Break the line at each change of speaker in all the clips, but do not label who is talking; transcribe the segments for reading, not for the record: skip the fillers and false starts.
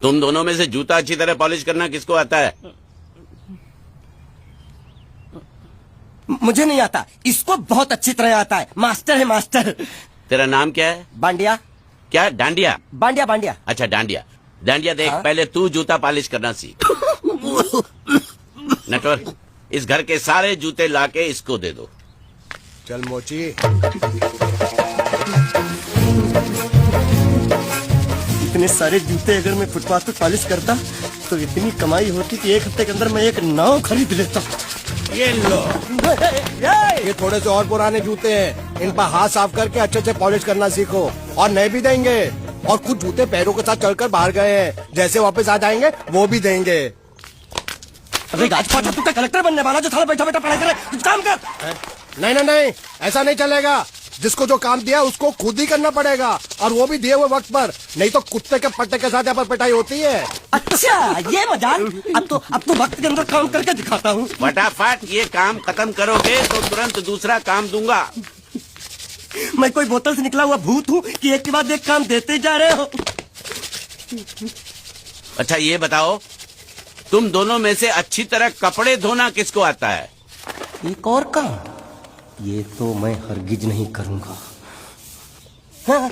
तुम दोनों में से जूता अच्छी तरह पॉलिश करना किसको आता है?
मुझे नहीं आता, इसको बहुत अच्छी तरह आता है। मास्टर है मास्टर।
तेरा नाम क्या है?
बांडिया।
क्या? डांडिया?
बांडिया बांडिया।
अच्छा डांडिया। डांडिया देख,
हाँ?
पहले तू जूता पॉलिश करना सीख। नटवर, इस घर के सारे जूते लाके इसको दे दो।
चल मोची।
इतने सारे जूते अगर मैं फुटपाथ पे पॉलिश करता तो इतनी कमाई होती कि एक हफ्ते के अंदर मैं एक नाव खरीद लेता।
ये लो, ये थोड़े से और पुराने जूते हैं, इन पर हाथ साफ करके अच्छे से पॉलिश करना सीखो। और नए भी देंगे, और कुछ जूते पैरों के साथ चलकर बाहर गए हैं, जैसे वापस आ जाएंगे वो भी देंगे।
अरे गाज पाचा, तू क्या कलेक्टर बनने वाला जो साला बैठा बैठा पढ़ाई करे? कुछ काम कर।
नहीं नहीं नहीं, ऐसा नहीं चलेगा। जिसको जो काम दिया उसको खुद ही करना पड़ेगा, और वो भी दिए हुए वक्त पर, नहीं तो कुत्ते के पट्टे के साथ यहाँ पर पिटाई होती है।
अच्छा ये मजाक। अब तो वक्त के अंदर काम करके दिखाता हूँ।
फटाफट ये काम खत्म करोगे तो तुरंत दूसरा काम दूंगा।
मैं कोई बोतल से निकला हुआ भूत हूँ कि एक के बाद एक काम देते जा रहे हो?
अच्छा ये बताओ, तुम दोनों में से अच्छी तरह कपड़े धोना किसको आता है?
एक और काम, ये तो मैं हरगिज नहीं करूंगा। हाँ।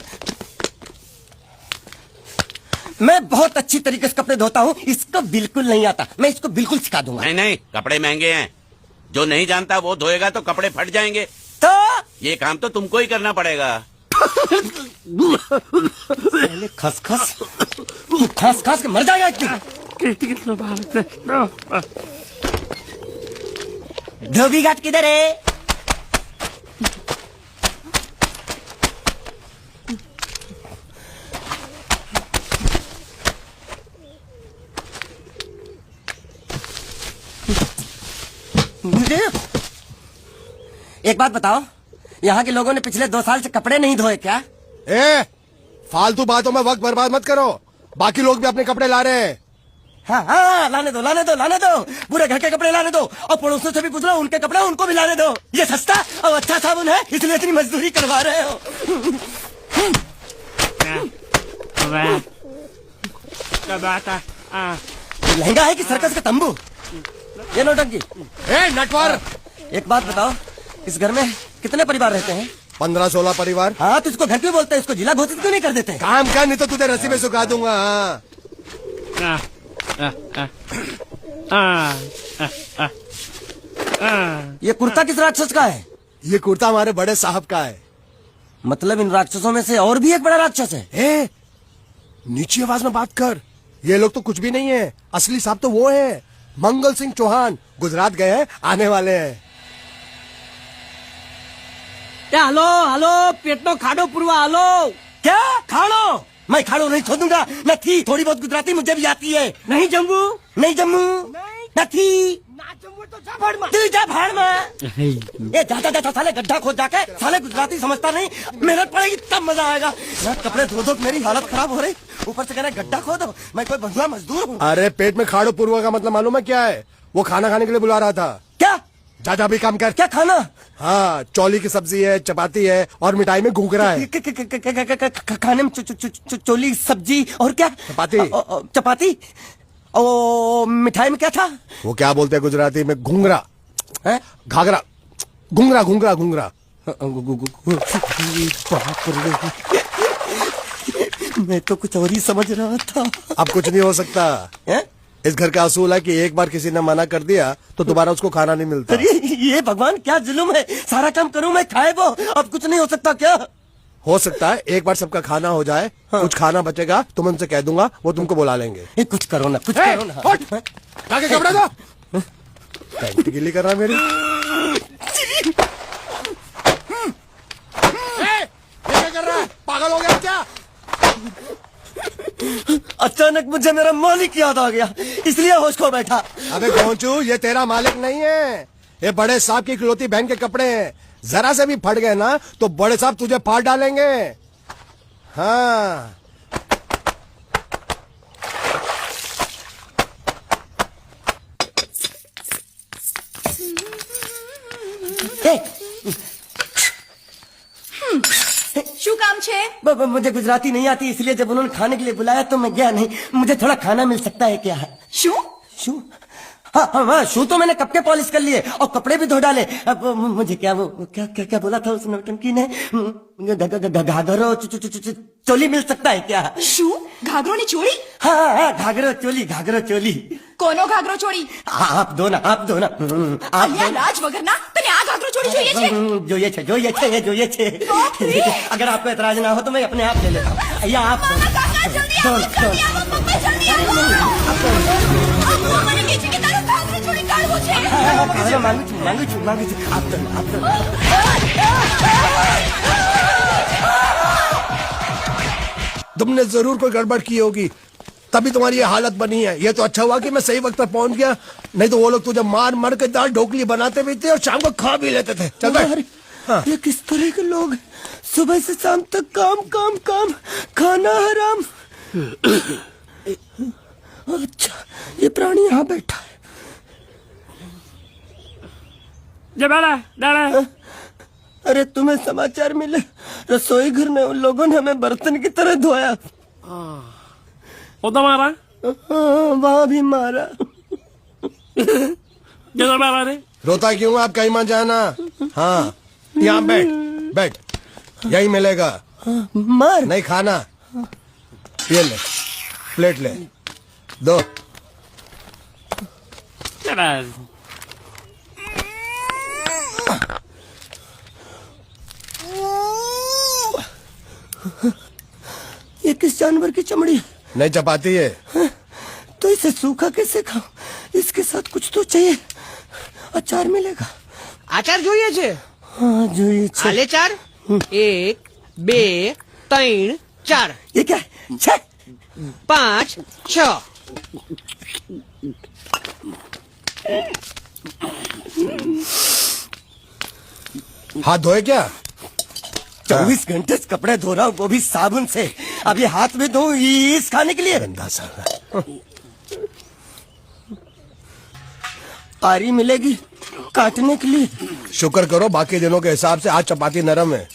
मैं बहुत अच्छी तरीके से कपड़े धोता हूँ, इसको बिल्कुल नहीं आता। मैं इसको बिल्कुल सिखा दूंगा।
नहीं नहीं, कपड़े महंगे हैं, जो नहीं जानता वो धोएगा तो कपड़े फट जाएंगे।
तो
ये काम तो तुमको ही करना पड़ेगा।
पहले खसखस, तू खस खस के मर जाएगा क्यों? धोबी घाट किधर है? एक बात बताओ, यहाँ के लोगों ने पिछले 2 साल से कपड़े नहीं धोए क्या?
फालतू बातों में वक्त बर्बाद मत करो, बाकी लोग भी अपने कपड़े ला रहे हैं।
हाँ हाँ, लाने दो लाने दो लाने दो, पूरे घर के कपड़े लाने दो, और पड़ोसियों से भी पूछ लो, उनके कपड़े उनको भी लाने दो। ये सस्ता और अच्छा साबुन है, इसलिए इतनी मजदूरी करवा रहे हो। लहंगा है कि सर्कस का तंबू? ये नौटंकी।
नटवर,
एक बात बताओ, इस घर में कितने परिवार रहते हैं?
15-16 परिवार।
हाँ, तो इसको घर क्यों बोलते हैं? इसको जिला घोषित क्यों नहीं कर देते?
काम कर, नहीं तो तुझे रस्सी में सुखा दूंगा।
ये कुर्ता किस राक्षस का है?
ये कुर्ता हमारे बड़े साहब का है।
मतलब इन राक्षसों में से और भी एक बड़ा राक्षस है?
नीची आवाज में बात कर, ये लोग तो कुछ भी नहीं है, असली साहब तो वो है, मंगल सिंह चौहान। गुजरात गए हैं, आने वाले हैं।
हेलो हेलो, पेट नो खाड़ो पुरवा। हेलो, क्या खाड़ो? मैं खाड़ो नहीं छोड़ूंगा। न थी, थोड़ी बहुत गुजराती मुझे भी आती है। नहीं जम्मू, नहीं जम्मू, न थी। तो जा भाड़ में, तू जा भाड़ में। ये जाता जाता साले गड्ढा खोद जाके, साले गुजराती समझता नहीं, मेहनत पड़ेगी तब मजा आएगा। यार कपड़े धो धो मेरी हालत खराब हो रही, ऊपर से कह रहे गड्ढा खोदो। मैं कोई बंधुआ मजदूर हूँ?
अरे पेट में खाड़ो पूर्वा का मतलब मालूम है क्या है? वो खाना खाने के लिए बुला रहा था।
क्या?
जा भी काम कर।
क्या खाना?
हाँ, चौली की सब्जी है, चपाती है, और मिठाई में घूघरा है।
खाने में चोली सब्जी और क्या?
चपाती।
चपाती। ओ मिठाई में क्या था?
वो क्या बोलते हैं गुजराती में? घूंघरा
है?
घाघरा, घूंघरा घूंघरा घूंघरा।
मैं तो कुछ और ही समझ रहा था।
अब कुछ नहीं हो सकता
है?
इस घर का असूल है कि एक बार किसी ने मना कर दिया तो दोबारा उसको खाना नहीं मिलता।
अरे ये भगवान क्या जुल्म है, सारा काम करूं मैं, खाए वो। अब कुछ नहीं हो सकता क्या?
हो सकता है एक बार सबका खाना हो जाए। हाँ। कुछ खाना बचेगा तो मैं उनसे कह दूंगा, वो तुमको बुला लेंगे।
कुछ करो ना, कुछ करो ना।
जाके कपड़े दो। पैंट गिल्ली कर रहा है मेरी। ये क्या कर रहा है? पागल हो गया क्या?
अचानक मुझे मेरा मालिक याद आ गया, इसलिए होश खो बैठा।
अबे गोंचू, ये तेरा मालिक नहीं है, ये बड़े साहब की इकलौती बहन के कपड़े हैं। जरा से भी फट गए ना तो बड़े साहब तुझे फाड़ डालेंगे। हाँ,
શું કામ છે?
मुझे गुजराती नहीं आती, इसलिए जब उन्होंने खाने के लिए बुलाया तो मैं गया नहीं। मुझे थोड़ा खाना मिल सकता है क्या?
शू
शू? हाँ हाँ हाँ, शू तो मैंने कब के पॉलिश कर लिए और कपड़े भी धो डाले। अब मुझे क्या वो क्या क्या क्या बोला था उस नौटंकी ने? घाघरो चोली मिल सकता है क्या?
शू घाघरो ने चोरी?
हाँ हाँ, घाघरो चोली, घाघरो चोली।
कोनो घाघरो ચોરી?
आप दो ना, आप दो ना, आप
અલ્યા લાજ વગરના તને આ ઘાઘરો ચોરી જોઈએ છે?
જોઈએ છે, જોઈએ છે, જોઈએ છે। अगर आपको एतराज ना हो तो मैं अपने आप ले लेता हूँ। या आप दो।
કાકા જલ્દી આવો, જલ્દી આવો, પપ્પા જલ્દી આવો। અમ્મા મને કહે છે કે તારો ઘાઘરો ચોરી કાઢવો છે।
हाँ, मांगू छू, मांगू छू, मांगू छू। आप दो, आप दो।
तुमने जरूर कोई गड़बड़ की होगी, तभी तुम्हारी ये हालत बनी है। ये तो अच्छा हुआ कि मैं सही वक्त पर पहुंच गया, नहीं तो वो लोग तुझे मार मार के दाल ढोकली बनाते भी थे और शाम को खा भी लेते थे। चल बैठ। हाँ।
ये किस तरह के लोग हैं? सुबह से शाम तक काम काम काम, खाना हराम। अच्छा, ये प्राणी यहाँ बैठा है। अरे तुम्हें समाचार मिले? रसोई घर में उन लोगों ने हमें बर्तन की तरह धोया।
मारा
वहाँ भी मारा।
रोता क्यों? आप कहीं मत जाना। हाँ, यहाँ बैठ बैठ, यही मिलेगा।
मार
नहीं खाना, ये ले, प्लेट ले, दो। ये किस जानवर की चमड़ी? नहीं चपाती है।
तो इसे सूखा कैसे खाऊं? इसके साथ कुछ तो चाहिए। अचार मिलेगा?
આચાર જોઈએ છે?
हाँ જોઈએ છે।
આલે ચાર 1 2 3 4
ये क्या है? 6
5 6
हाथ धोए क्या?
24 घंटे से कपड़े धो रहा हूँ, वो भी साबुन से। अब ये हाथ में धो इस खाने के लिए?
गंदा साला।
आरी मिलेगी काटने के लिए?
शुक्र करो बाकी दिनों के हिसाब से आज चपाती नरम है।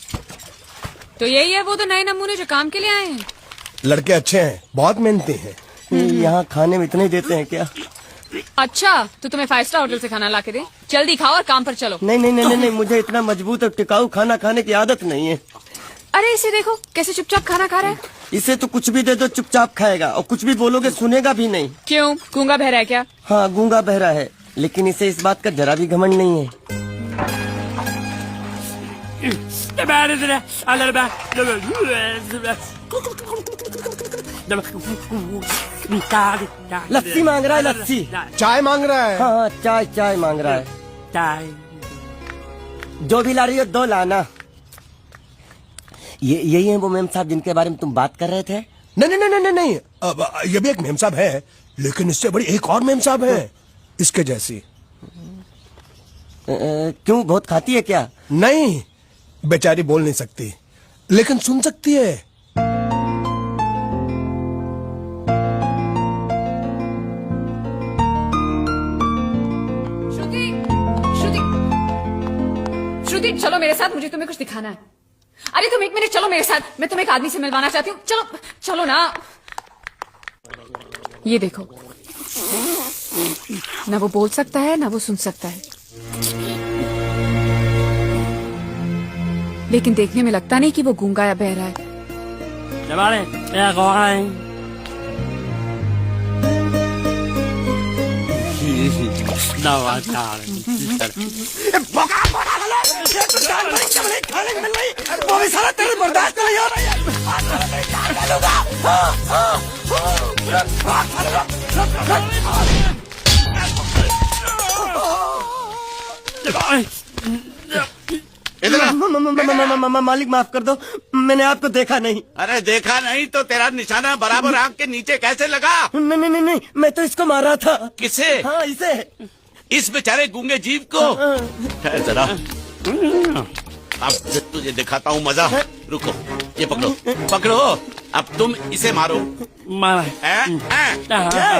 तो यही है वो तो नए नमूने जो काम के लिए आए हैं।
लड़के अच्छे हैं, बहुत मेहनती हैं।
यहाँ खाने में इतने देते हैं क्या?
अच्छा तो तुम्हें 5 स्टार होटल से खाना ला के दे? जल्दी खाओ और काम पर चलो।
नहीं नहीं नहीं नहीं, मुझे इतना मजबूत और टिकाऊ खाना खाने की आदत नहीं है।
अरे इसे देखो कैसे चुपचाप खाना खा रहा है।
इसे तो कुछ भी दे दो चुपचाप खाएगा, और कुछ भी बोलोगे सुनेगा भी नहीं।
क्यों, गूंगा बहरा है क्या?
हाँ गूंगा बहरा है, लेकिन इसे इस बात का जरा भी घमंड नहीं है। लस्सी मांग रहा है, लस्सी।
चाय मांग रहा है।
हाँ चाय चाय मांग रहा है। जो भी ला रही हो 2 लाना। ये यही है वो मेम साहब जिनके बारे में तुम बात कर रहे थे?
नहीं नहीं नहीं नहीं नहीं, अब ये भी एक मेम साहब है, लेकिन इससे बड़ी एक और मेम साहब है इसके जैसी।
क्यों, बहुत खाती है क्या?
नहीं, बेचारी बोल नहीं सकती, लेकिन सुन सकती है।
श्रुति श्रुति श्रुति चलो मेरे साथ, मुझे तुम्हें कुछ दिखाना है। अरे तुम 1 मिनट चलो मेरे साथ, मैं तुम्हें एक आदमी से मिलवाना चाहती हूँ। चलो चलो ना। ये देखो, ना वो बोल सकता है ना वो सुन सकता है, लेकिन देखने में लगता नहीं कि वो गूंगा या बहरा है।
वो भी साला तेरे बर्दाश्त नहीं हो रहा मालिक माफ कर दो, मैंने आपको देखा नहीं।
अरे देखा नहीं तो तेरा निशाना बराबर आंख के नीचे कैसे लगा?
नहीं नहीं नहीं नहीं, मैं तो इसको मारा था।
किसे?
हाँ इसे।
इस बेचारे गूंगे जीव को? ठहर जरा, अब तुझे दिखाता हूँ मजा। रुको, ये पकड़ो पकड़ो, अब तुम इसे मारो।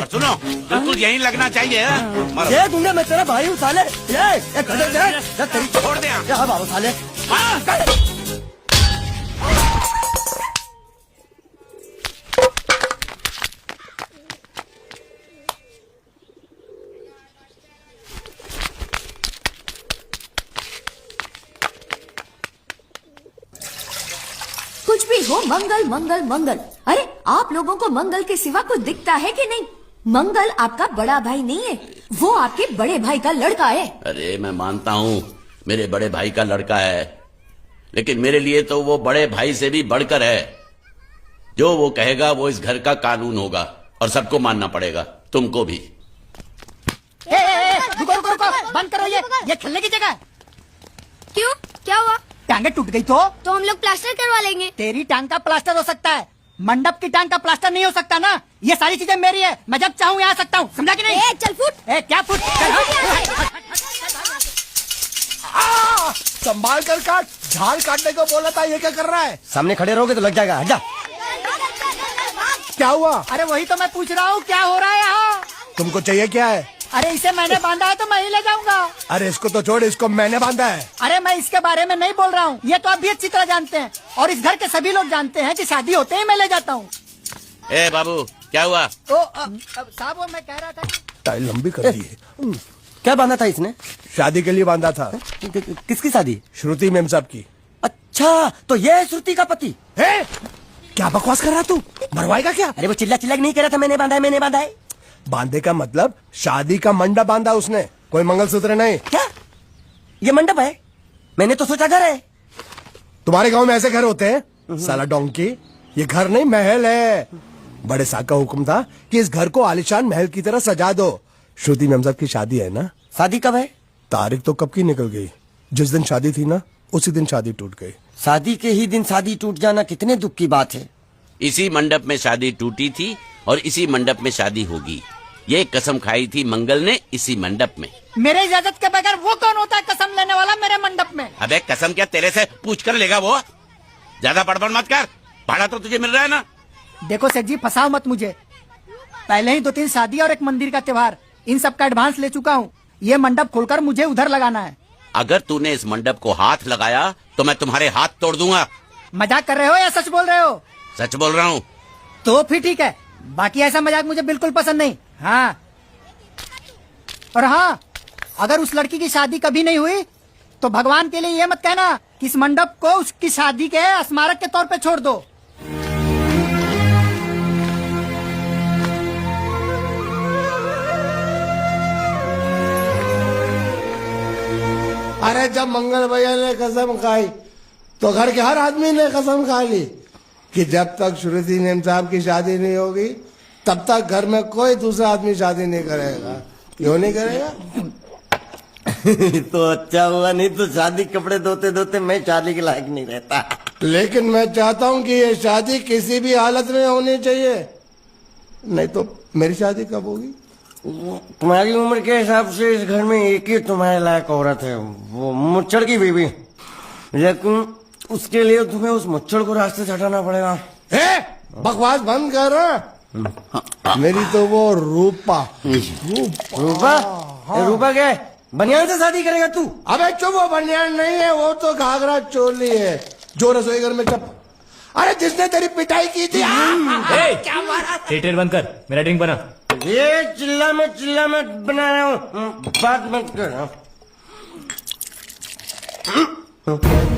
सुनो, बिल्कुल यहीं लगना चाहिए। मारो।
ये गूंगा, मैं तेरा भाई हूँ साले। ये
छोड़ दे।
बाबू साले।
देखो मंगल मंगल मंगल। अरे आप लोगों को मंगल के सिवा कुछ दिखता है कि नहीं? मंगल आपका बड़ा भाई नहीं है, वो आपके बड़े भाई का लड़का है।
अरे मैं मानता हूँ मेरे बड़े भाई का लड़का है, लेकिन मेरे लिए तो वो बड़े भाई से भी बढ़कर है। जो वो कहेगा वो इस घर का कानून होगा और सबको मानना पड़ेगा, तुमको भी।
रुको रुको रुको, बंद करो ये खेलने की जगह है।
क्यों, क्या हुआ?
टांगे टूट गई तो
हम लोग प्लास्टर करवा लेंगे।
तेरी टांग का प्लास्टर हो सकता है, मंडप की टांग का प्लास्टर नहीं हो सकता ना। ये सारी चीजें मेरी है, मैं जब चाहूँ यहाँ आ सकता हूँ, समझा कि नहीं?
चल फुट।
क्या फुट?
संभाल कर काट, झाड़ काटने को बोला था, ये क्या कर रहा है?
सामने खड़े रहोगे तो लग जाएगा, हट जा।
क्या हुआ?
अरे वही तो मैं पूछ रहा हूँ, क्या हो रहा है यहाँ?
तुमको चाहिए क्या है?
अरे इसे मैंने बांधा है तो मैं ही ले जाऊंगा।
अरे इसको तो छोड़, इसको मैंने बांधा है।
अरे मैं इसके बारे में नहीं बोल रहा हूँ, ये तो आप भी अच्छी तरह जानते हैं और इस घर के सभी लोग जानते हैं कि शादी होते ही मैं ले जाता हूँ।
ए बाबू, क्या हुआ?
तो साहब वो मैं कह रहा था
टाइल लंबी कर दी है।
क्या बांधा था इसने?
शादी के लिए बांधा था।
किसकी शादी?
श्रुति मेम साहब की।
अच्छा, तो ये है श्रुति का पति?
है? क्या बकवास कर रहा तू? मरवाएगा क्या?
अरे वो चिल्ला चिल्ला नहीं कह रहा था मैंने बांधा है, मैंने बांधा है।
बांधे का मतलब शादी का मंडप बांधा उसने, कोई मंगलसूत्र नहीं।
क्या ये मंडप है? मैंने तो सोचा घर है।
तुम्हारे गांव में ऐसे घर होते हैं? साला डोंकी, ये घर नहीं महल है। बड़े साहब का हुक्म था कि इस घर को आलीशान महल की तरह सजा दो। श्रुति मेम साहब की शादी है ना?
शादी कब है?
तारीख तो कब की निकल गई, जिस दिन शादी थी ना उसी दिन शादी टूट गई।
शादी के ही दिन शादी टूट जाना कितने दुख की बात है।
इसी मंडप में शादी टूटी थी और इसी मंडप में शादी होगी। ये कसम खाई थी मंगल ने इसी मंडप में।
मेरे इजाजत के बगैर वो कौन होता है कसम लेने वाला मेरे मंडप में?
अबे कसम क्या तेरे से पूछ कर लेगा वो? ज्यादा बड़बड़ मत कर, भाड़ा तो तुझे मिल रहा है ना।
देखो सेठ जी, फंसाओ मत मुझे। पहले ही 2-3 शादी और एक मंदिर का त्योहार, इन सब का एडवांस ले चुका हूँ। ये मंडप खोलकर मुझे उधर लगाना है।
अगर तूने इस मंडप को हाथ लगाया तो मैं तुम्हारे हाथ तोड़ दूंगा।
मजाक कर रहे हो या सच बोल रहे हो?
सच बोल रहा हूँ।
तो फिर ठीक है, बाकी ऐसा मजाक मुझे बिल्कुल पसंद नहीं। हाँ, और हाँ, अगर उस लड़की की शादी कभी नहीं हुई तो भगवान के लिए ये मत कहना कि इस मंडप को उसकी शादी के स्मारक के तौर पे छोड़ दो।
अरे जब मंगल भैया ने कसम खाई तो घर के हर आदमी ने कसम खा ली कि जब तक श्रुति मेम साहब की शादी नहीं होगी तब तक घर में कोई दूसरा आदमी शादी नहीं करेगा। क्यों नहीं करेगा?
तो अच्छा हुआ, नहीं तो शादी कपड़े धोते धोते मैं शादी के लायक नहीं रहता।
लेकिन मैं चाहता हूँ कि ये शादी किसी भी हालत में होनी चाहिए, नहीं तो मेरी शादी कब होगी?
तुम्हारी उम्र के हिसाब से इस घर में एक ही तुम्हारे लायक औरत है, वो मुच्छड़ की बीवी। लेकिन उसके लिए तुम्हें उस मुच्छड़ को रास्ते से हटाना पड़ेगा।
बकवास बंद कर। मेरी तो वो रूपा।
रूपा? रूपा क्या बनियान से शादी करेगा तू?
अबे चुप, वो बनियान नहीं है, वो तो घाघरा चोली है जो रसोई घर में अरे जिसने तेरी पिटाई की थी। क्या मारा?
थिएटर बंद कर, मेरा ड्रिंक बना।
ये चिल्ला मत बना रहा हूँ, बात मत कर।
ऊपर